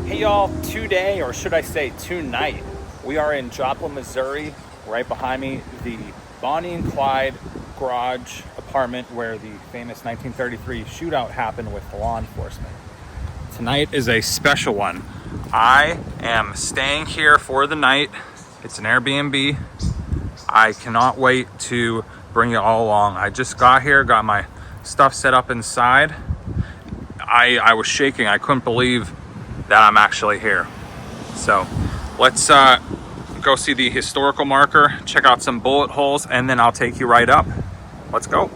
Hey y'all, today, or should I say tonight, we are in Joplin, Missouri. Right behind me, the Bonnie and Clyde garage apartment where the famous 1933 shootout happened with law enforcement. Tonight is a special one. I am staying here for the night. It's an Airbnb. I cannot wait to bring you all along. I just got here, got my stuff set up inside. I was shaking. I couldn't believe that I'm actually here. So let's go see the historical marker, check out some bullet holes, and then I'll take you right up. Let's go.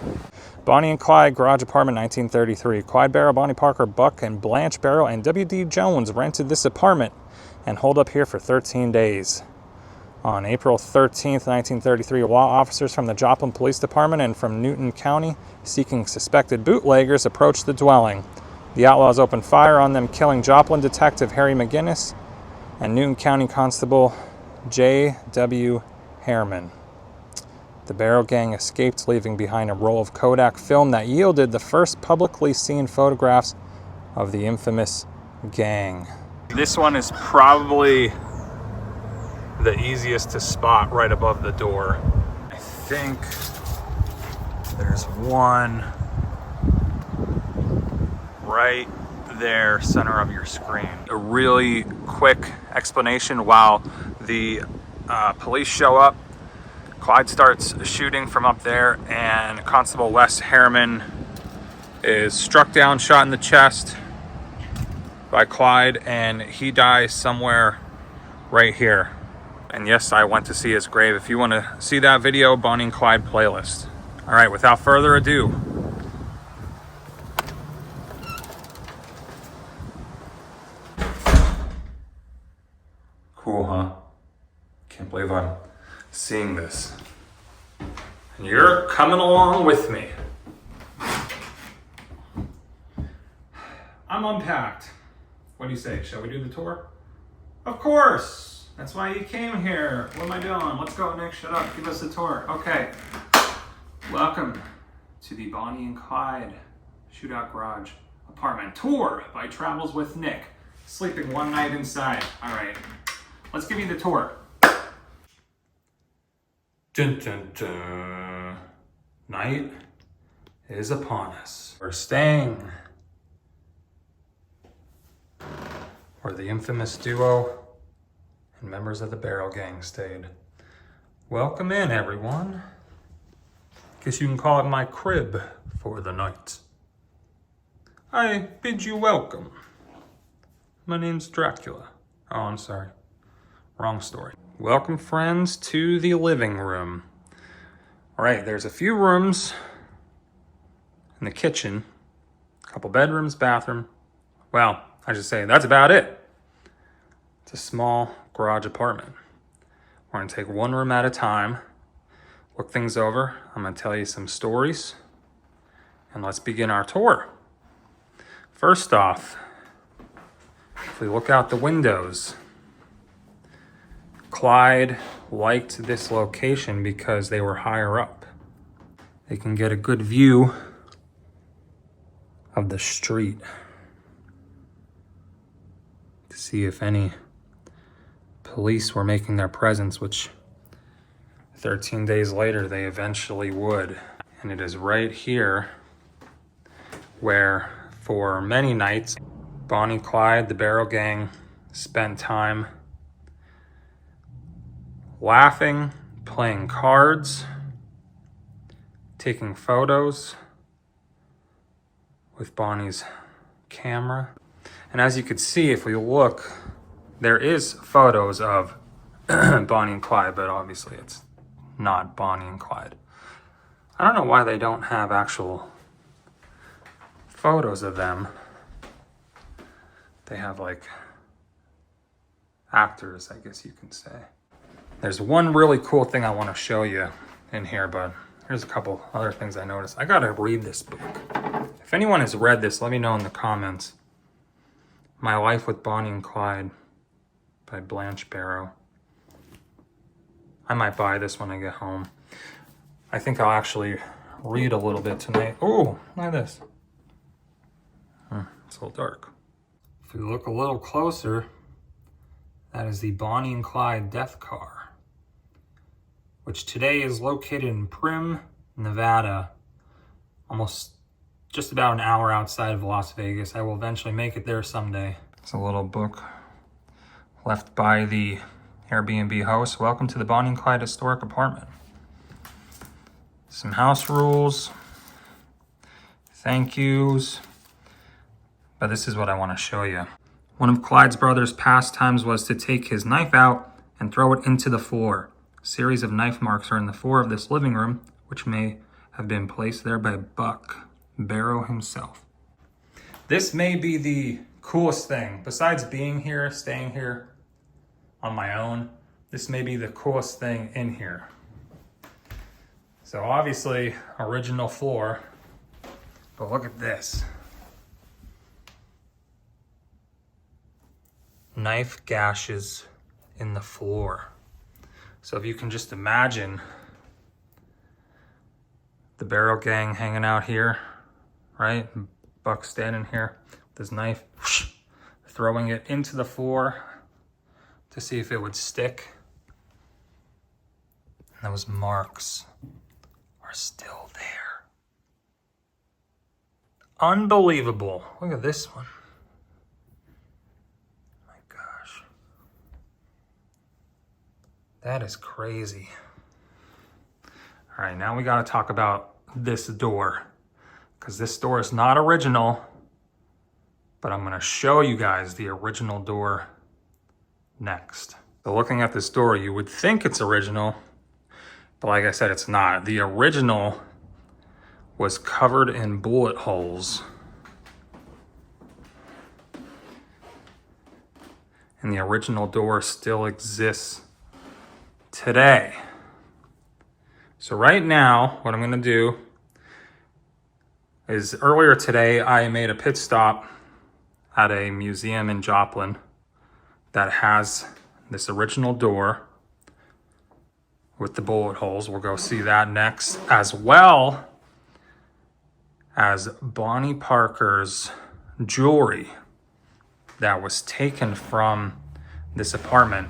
Bonnie and Clyde garage apartment 1933. Clyde Barrow, Bonnie Parker, Buck, and Blanche Barrow and W.D. Jones rented this apartment and holed up here for 13 days. On April 13th, 1933, law officers from the Joplin Police Department and from Newton County seeking suspected bootleggers approached the dwelling. The Outlaws opened fire on them, killing Joplin Detective Harry McGinnis and Newton County Constable J.W. Harriman. The Barrow Gang escaped, leaving behind a roll of Kodak film that yielded the first publicly seen photographs of the infamous gang. This one is probably the easiest to spot right above the door. I think there's one right there, center of your screen. A really quick explanation while the police show up. Clyde starts shooting from up there, and Constable Wes Harriman is struck down, shot in the chest by Clyde, and he dies somewhere right here. And yes, I went to see his grave. If you want to see that video, Bonnie and Clyde playlist. All right, without further ado, cool, huh? Can't believe I'm seeing this. And you're coming along with me. I'm unpacked. What do you say? Shall we do the tour? Of course. That's why you came here. What am I doing? Let's go, Nick. Shut up. Give us a tour. Okay. Welcome to the Bonnie and Clyde Shootout Garage apartment tour by Travels with Nick. Sleeping one night inside. All right. Let's give you the tour. Dun, dun, dun. Night is upon us. We're staying where the infamous duo and members of the Barrow Gang stayed. Welcome in, everyone. Guess you can call it my crib for the night. I bid you welcome. My name's Dracula. Oh, I'm sorry. Wrong story. Welcome, friends, to the living room. All right, there's a few rooms in the kitchen, a couple bedrooms, bathroom. Well, I should say that's about it. It's a small garage apartment. We're gonna take one room at a time, look things over. I'm gonna tell you some stories, and let's begin our tour. First off, if we look out the windows, Clyde liked this location because they were higher up. They can get a good view of the street to see if any police were making their presence, which 13 days later they eventually would. And it is right here where, for many nights, Bonnie, Clyde, the Barrow Gang spent time laughing, playing cards, taking photos with Bonnie's camera. And as you could see, if we look, there is photos of Bonnie and Clyde, but obviously it's not Bonnie and Clyde. I don't know why they don't have actual photos of them. They have like actors, I guess you can say. There's one really cool thing I want to show you in here, but here's a couple other things I noticed. I gotta read this book. If anyone has read this, let me know in the comments. My Life with Bonnie and Clyde by Blanche Barrow. I might buy this when I get home. I think I'll actually read a little bit tonight. Oh, look at this. It's a little dark. If we look a little closer, that is the Bonnie and Clyde death car, which today is located in Primm, Nevada, almost just about an hour outside of Las Vegas. I will eventually make it there someday. It's a little book left by the Airbnb host. Welcome to the Bonnie and Clyde historic apartment. Some house rules, thank yous, but this is what I want to show you. One of Clyde's brother's pastimes was to take his knife out and throw it into the floor. A series of knife marks are in the floor of this living room, which may have been placed there by Buck Barrow himself. This may be the coolest thing. Besides being here, staying here on my own, this may be the coolest thing in here. So obviously, original floor, but look at this. Knife gashes in the floor. So if you can just imagine the Barrow Gang hanging out here, right? Buck standing here with his knife, throwing it into the floor to see if it would stick. And those marks are still there. Unbelievable. Look at this one. My gosh. That is crazy. All right, now we gotta talk about this door, because this door is not original, but I'm gonna show you guys the original door next. So looking at this door, you would think it's original, but like I said, it's not. The original was covered in bullet holes. And the original door still exists today. So right now, what I'm gonna do is, earlier today, I made a pit stop at a museum in Joplin that has this original door with the bullet holes. We'll go see that next, as well as Bonnie Parker's jewelry that was taken from this apartment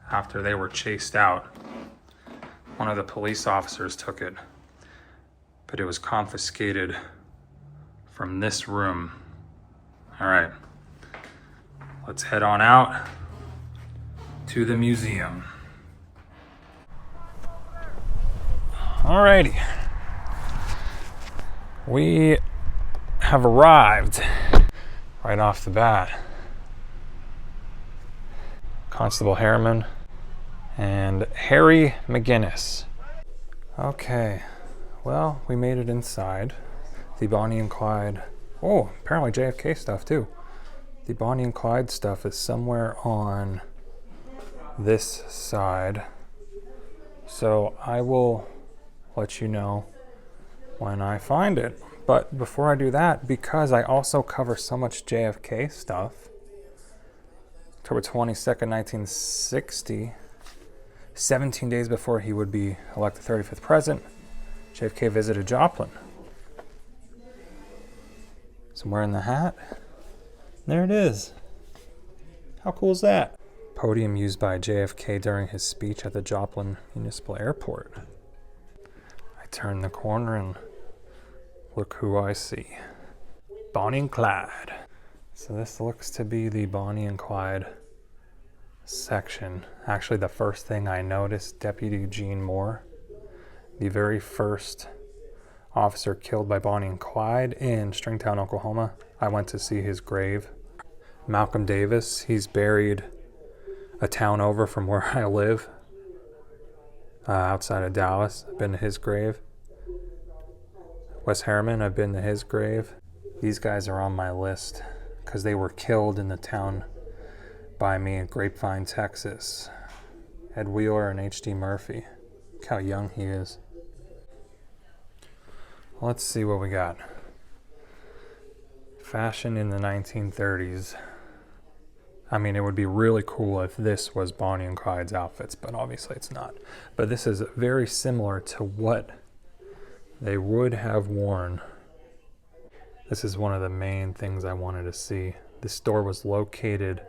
after they were chased out. One of the police officers took it, but it was confiscated from this room. All right, let's head on out to the museum. Alrighty, we have arrived right off the bat. Constable Harriman and Harry McGinnis. Okay, well, we made it inside. The Bonnie and Clyde, oh, apparently JFK stuff too. The Bonnie and Clyde stuff is somewhere on this side. So I will let you know when I find it. But before I do that, because I also cover so much JFK stuff, October 22nd, 1960, 17 days before he would be elected 35th president, JFK visited Joplin. Somewhere in the hat, there it is. How cool is that? Podium used by JFK during his speech at the Joplin Municipal Airport. I turn the corner and look who I see. Bonnie and Clyde. So this looks to be the Bonnie and Clyde section. Actually, the first thing I noticed, Deputy Eugene Moore, the very first officer killed by Bonnie and Clyde in Stringtown, Oklahoma. I went to see his grave. Malcolm Davis, he's buried a town over from where I live, outside of Dallas. I've been to his grave. Wes Harriman, I've been to his grave. These guys are on my list because they were killed in the town by me in Grapevine, Texas. Ed Wheeler and H.D. Murphy. Look how young he is. Let's see what we got. Fashion in the 1930s. I mean, it would be really cool if this was Bonnie and Clyde's outfits, but obviously it's not. But this is very similar to what they would have worn. This is one of the main things I wanted to see. This door was located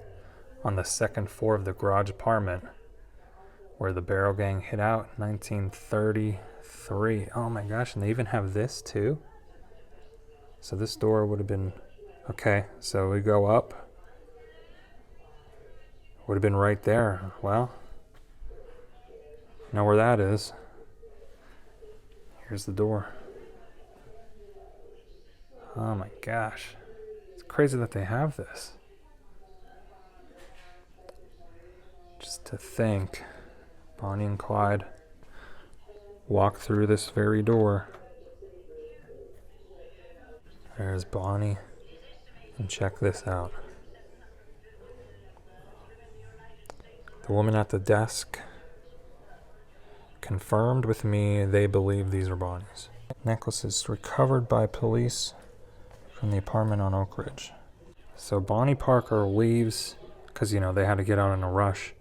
on the second floor of the garage apartment where the Barrow Gang hid out in 1933. Oh my gosh, and they even have this too? So this door would have been, okay, so we go up. Would have been right there. Well, know where that is. Here's the door. Oh my gosh. It's crazy that they have this. Just to think, Bonnie and Clyde walked through this very door. There's Bonnie. And check this out. The woman at the desk confirmed with me they believe these are Bonnie's. Necklaces recovered by police from the apartment on Oak Ridge. So Bonnie Parker leaves, because you know they had to get out in a rush.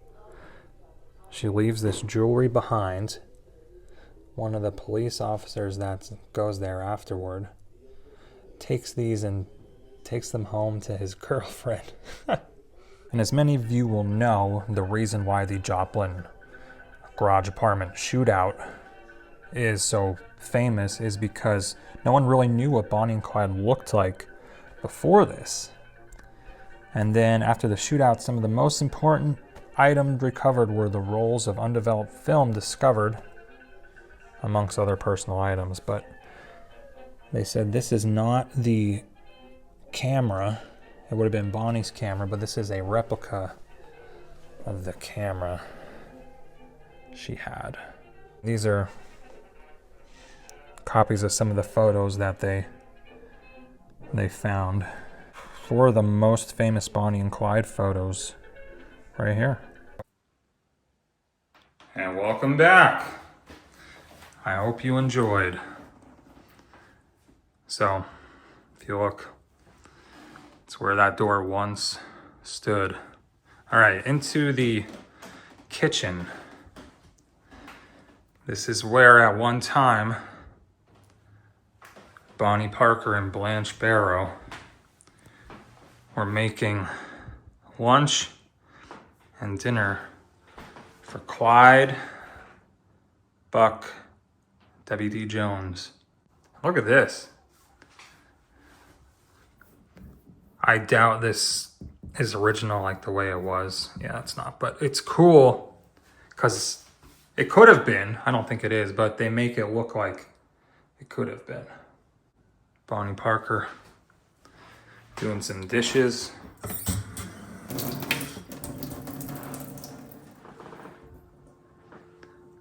She leaves this jewelry behind. One of the police officers that goes there afterward takes these and takes them home to his girlfriend. And as many of you will know, the reason why the Joplin garage apartment shootout is so famous is because no one really knew what Bonnie and Clyde looked like before this. And then after the shootout, some of the most important items recovered were the rolls of undeveloped film discovered, amongst other personal items. But they said this is not the camera. It would have been Bonnie's camera, but this is a replica of the camera she had. These are copies of some of the photos that they found. Four of the most famous Bonnie and Clyde photos right here. And welcome back. I hope you enjoyed. So, if you look, it's where that door once stood. All right, into the kitchen. This is where at one time Bonnie Parker and Blanche Barrow were making lunch and dinner for Clyde, Buck, W.D. Jones. Look at this. I doubt this is original like the way it was. Yeah, it's not, but it's cool because it could have been. I don't think it is, but they make it look like it could have been. Bonnie Parker doing some dishes.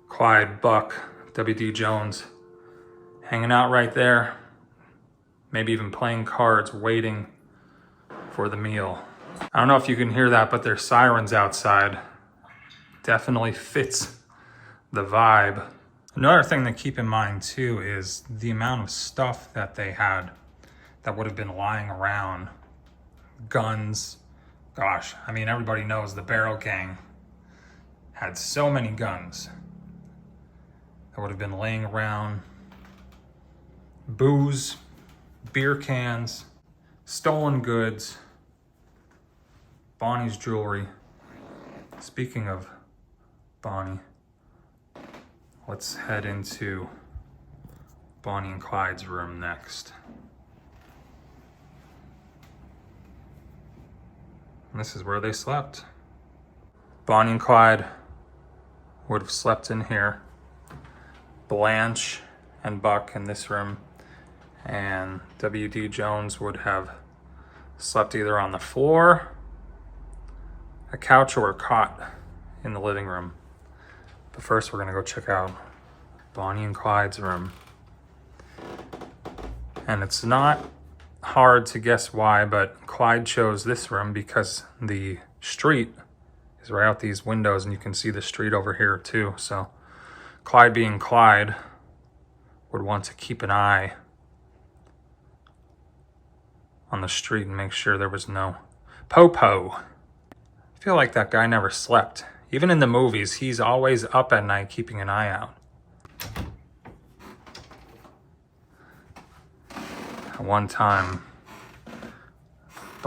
Clyde, Buck, W.D. Jones hanging out right there. Maybe even playing cards, waiting for the meal. I don't know if you can hear that, but there's sirens outside. Definitely fits the vibe. Another thing to keep in mind too is the amount of stuff that they had that would have been lying around. Guns. Gosh, I mean, everybody knows the Barrow Gang had so many guns that would have been laying around. Booze, beer cans, stolen goods, Bonnie's jewelry. Speaking of Bonnie, let's head into Bonnie and Clyde's room next. And this is where they slept. Bonnie and Clyde would have slept in here. Blanche and Buck in this room. And W.D. Jones would have slept either on the floor, a couch, or a cot in the living room. But first we're gonna go check out Bonnie and Clyde's room. And it's not hard to guess why, but Clyde chose this room because the street is right out these windows and you can see the street over here too. So Clyde, being Clyde, would want to keep an eye on the street and make sure there was no po-po. I feel like that guy never slept. Even in the movies, he's always up at night keeping an eye out. At one time,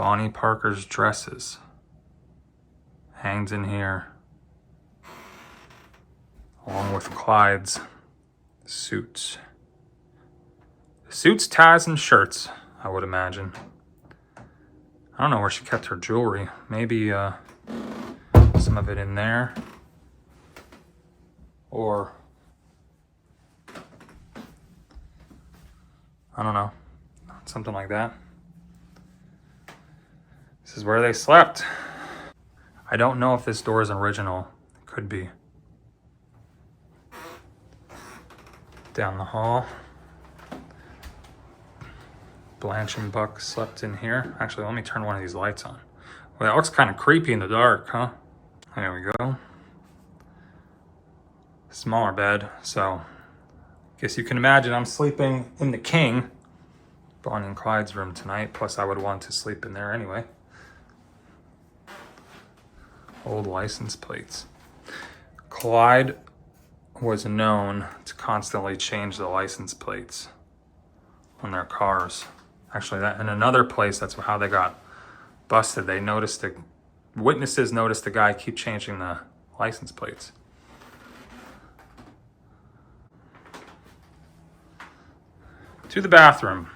Bonnie Parker's dresses. Hangs in here. Along with Clyde's suits. Suits, ties, and shirts, I would imagine. I don't know where she kept her jewelry. Maybe some of it in there. Or, I don't know, something like that. This is where they slept. I don't know if this door is original. It could be. Down the hall. Blanche and Buck slept in here. Actually, let me turn one of these lights on. Well, that looks kind of creepy in the dark, huh? There we go. Smaller bed, so guess you can imagine I'm sleeping in the king, Bonnie and Clyde's room tonight. Plus, I would want to sleep in there anyway. Old license plates. Clyde was known to constantly change the license plates on their cars. Actually, that in another place, that's how they got busted. They noticed witnesses noticed the guy keep changing the license plates. To the bathroom.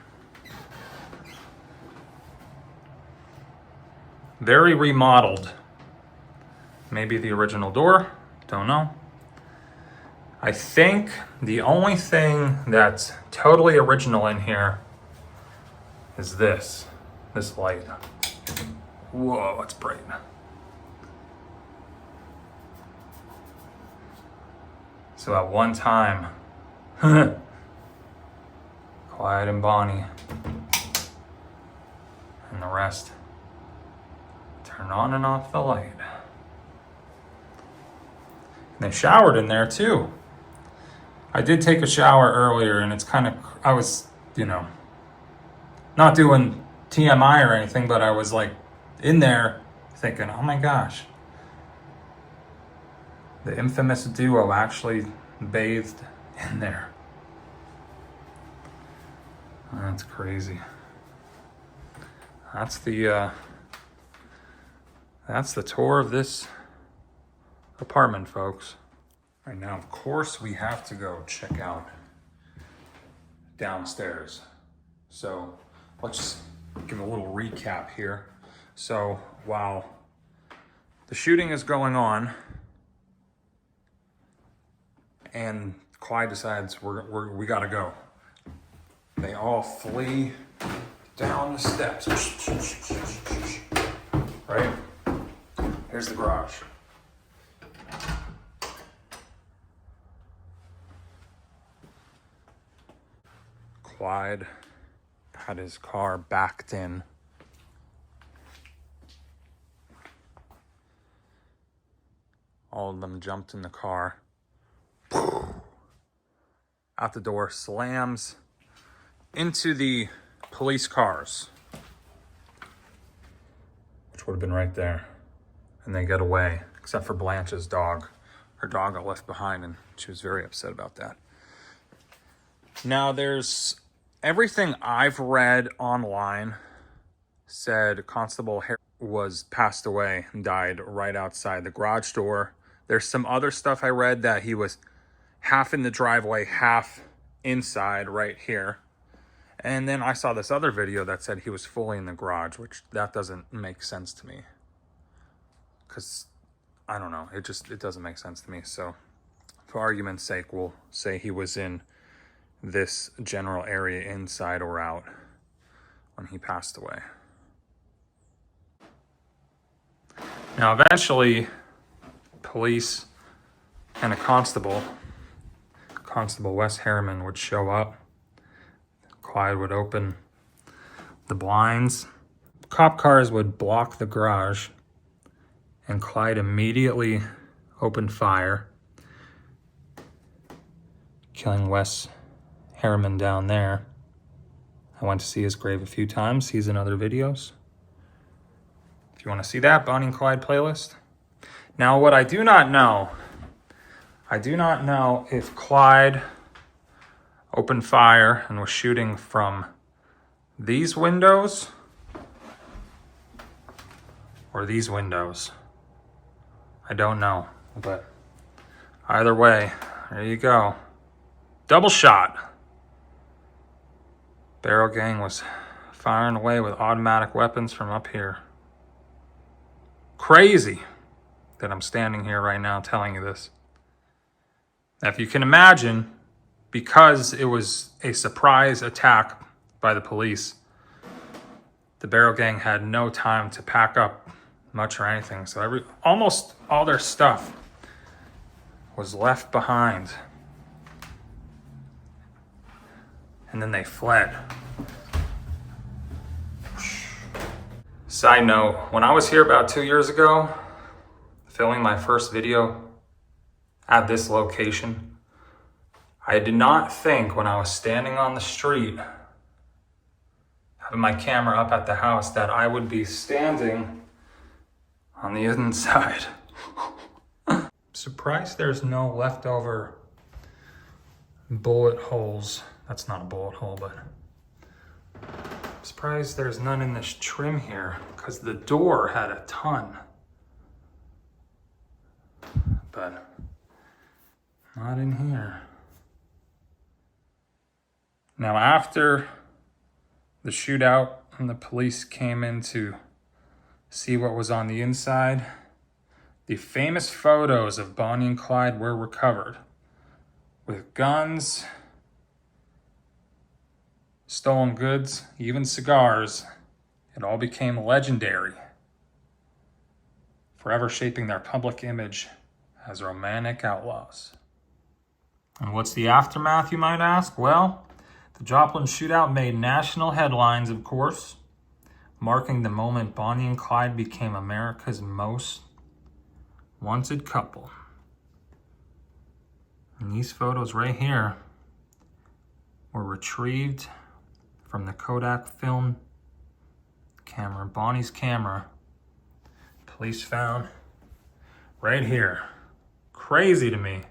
Very remodeled. Maybe the original door, don't know. I think the only thing that's totally original in here is this light. Whoa, it's bright. So at one time, Clyde and Bonnie and the rest turn on and off the light. And they showered in there too. I did take a shower earlier and it's kind of, I was, not doing TMI or anything, but I was like in there thinking, oh my gosh, the infamous duo actually bathed in there. That's crazy. That's the tour of this apartment, folks. Right now, of course, we have to go check out downstairs. So let's just give a little recap here. So while the shooting is going on and Clyde decides we gotta go, they all flee down the steps. Right? Here's the garage. Clyde had his car backed in. All of them jumped in the car. Out the door, slams into the police cars, which would have been right there. And they get away, except for Blanche's dog. Her dog got left behind, and she was very upset about that. Now, there's everything I've read online said Constable Harry was passed away and died right outside the garage door. There's some other stuff I read that he was half in the driveway, half inside right here. And then I saw this other video that said he was fully in the garage, which that doesn't make sense to me. Because, I don't know, it doesn't make sense to me. So, for argument's sake, we'll say he was in this general area, inside or out, when he passed away. Now, eventually, police and a Constable Wes Harriman, would show up. Clyde would open the blinds. Cop cars would block the garage, and Clyde immediately opened fire, killing Wes Harriman down there. I went to see his grave a few times. He's in other videos. If you want to see that, Bonnie and Clyde playlist. Now, what I do not know if Clyde opened fire and was shooting from these windows or these windows. I don't know, but either way, there you go. Double shot. Barrow Gang was firing away with automatic weapons from up here. Crazy that I'm standing here right now telling you this. Now, if you can imagine, because it was a surprise attack by the police, the Barrow Gang had no time to pack up much or anything. So almost all their stuff was left behind. And then they fled. Side note, when I was here about 2 years ago, filming my first video at this location, I did not think when I was standing on the street, having my camera up at the house, that I would be standing on the inside. I'm surprised there's no leftover bullet holes. That's not a bullet hole, but I'm surprised there's none in this trim here, because the door had a ton. But not in here. Now, after the shootout and the police came in to see what was on the inside, the famous photos of Bonnie and Clyde were recovered with guns, stolen goods, even cigars. It all became legendary, forever shaping their public image as romantic outlaws. And what's the aftermath, you might ask? Well, the Joplin shootout made national headlines, of course, marking the moment Bonnie and Clyde became America's most wanted couple. And these photos right here were retrieved from the Kodak film camera, Bonnie's camera. Police found right here. Crazy to me.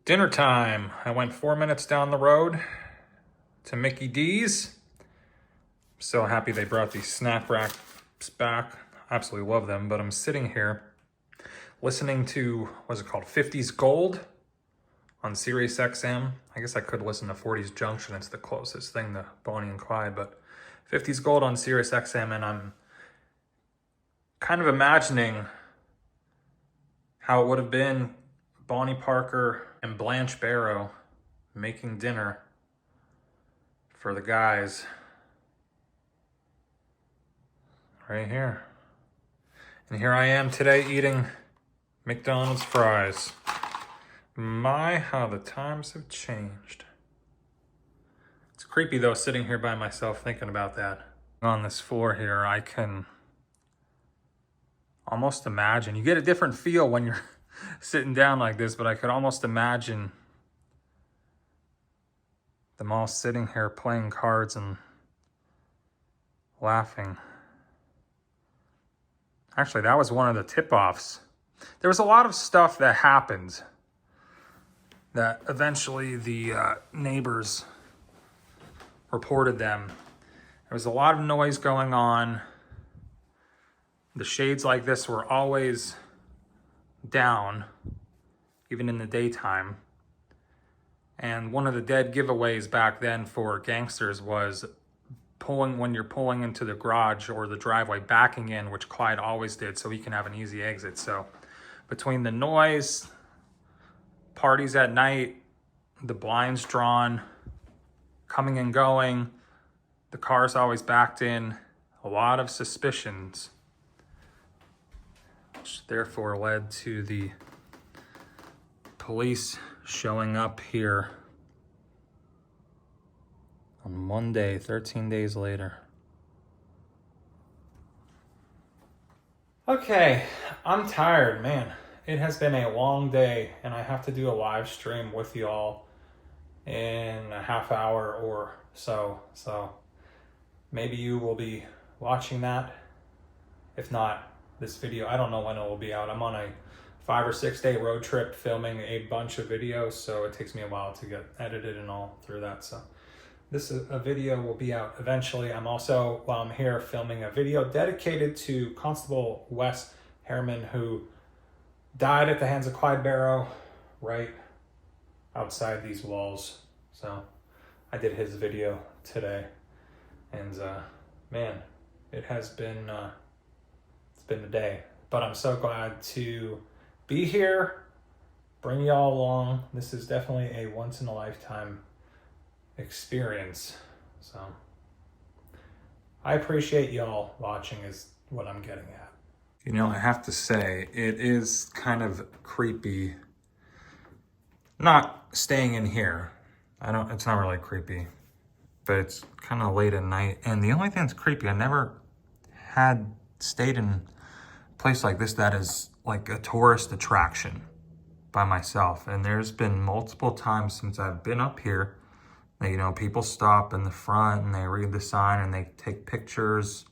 Dinner time. I went 4 minutes down the road to Mickey D's. So happy they brought these snack wraps back. Absolutely love them. But I'm sitting here listening to, what's it called, 50s Gold on Sirius XM. I guess I could listen to 40s Junction. It's the closest thing to Bonnie and Clyde. But 50s Gold on Sirius XM, and I'm kind of imagining how it would have been Bonnie Parker and Blanche Barrow making dinner for the guys right here. And here I am today eating McDonald's fries. My, how the times have changed. It's creepy though, sitting here by myself thinking about that. On this floor here, I can almost imagine, you get a different feel when you're sitting down like this, but I could almost imagine them all sitting here playing cards and laughing. Actually, that was one of the tip-offs. There was a lot of stuff that happened that eventually the neighbors reported them. There was a lot of noise going on. The shades like this were always down, even in the daytime. And one of the dead giveaways back then for gangsters was when you're pulling into the garage or the driveway, backing in, which Clyde always did so he can have an easy exit. So between the noise, parties at night, the blinds drawn, coming and going, the car's always backed in, a lot of suspicions, which therefore led to the police showing up here on Monday, 13 days later. Okay, I'm tired, man. It has been a long day, and I have to do a live stream with y'all in a half hour or so. So maybe you will be watching that. If not, this video, I don't know when it will be out. I'm on a 5 or 6 day road trip filming a bunch of videos, so it takes me a while to get edited and all through that. So This is a video will be out eventually. I'm also, while I'm here, filming a video dedicated to Constable Wes Harriman, who died at the hands of Clyde Barrow right outside these walls. So I did his video today, and man, it has been it's been a day, but I'm so glad to be here, bring y'all along. This is definitely a once in a lifetime experience. So I appreciate y'all watching is what I'm getting at. You know, I have to say, it is kind of creepy not staying in here. It's not really creepy, but it's kind of late at night. And the only thing that's creepy, I never had stayed in a place like this that is like a tourist attraction by myself. And there's been multiple times since I've been up here that, you know, people stop in the front and they read the sign and they take pictures,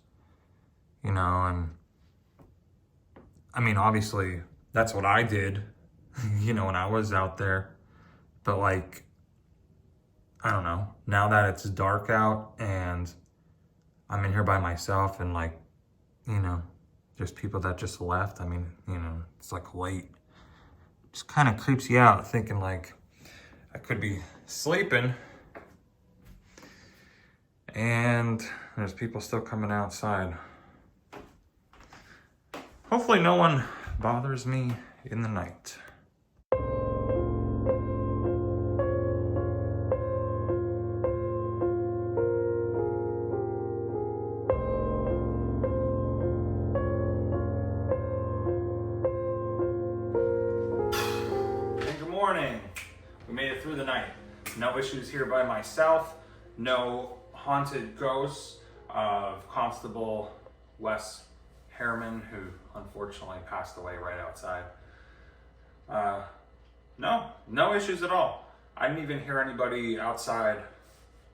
you know, and I mean, obviously that's what I did, you know, when I was out there. But like, I don't know, now that it's dark out and I'm in here by myself and like, you know, there's people that just left. I mean, you know, it's like late. Just kind of creeps you out thinking like I could be sleeping and there's people still coming outside. Hopefully no one bothers me in the night. Morning. We made it through the night. No issues here by myself. No haunted ghosts of Constable Wes Harriman, who unfortunately passed away right outside. No issues at all. I didn't even hear anybody outside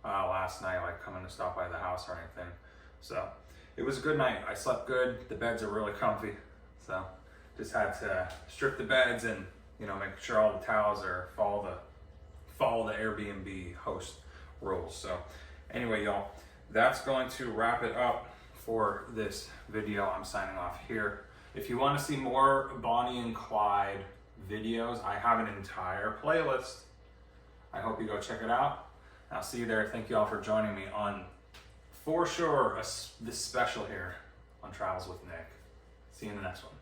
last night, like coming to stop by the house or anything. So it was a good night. I slept good. The beds are really comfy. So just had to strip the beds and, you know, make sure all the towels are follow the Airbnb host rules. So anyway, y'all, that's going to wrap it up for this video. I'm signing off here. If you want to see more Bonnie and Clyde videos, I have an entire playlist. I hope you go check it out. I'll see you there. Thank you all for joining me on, for sure, this special here on Travels with Nick. See you in the next one.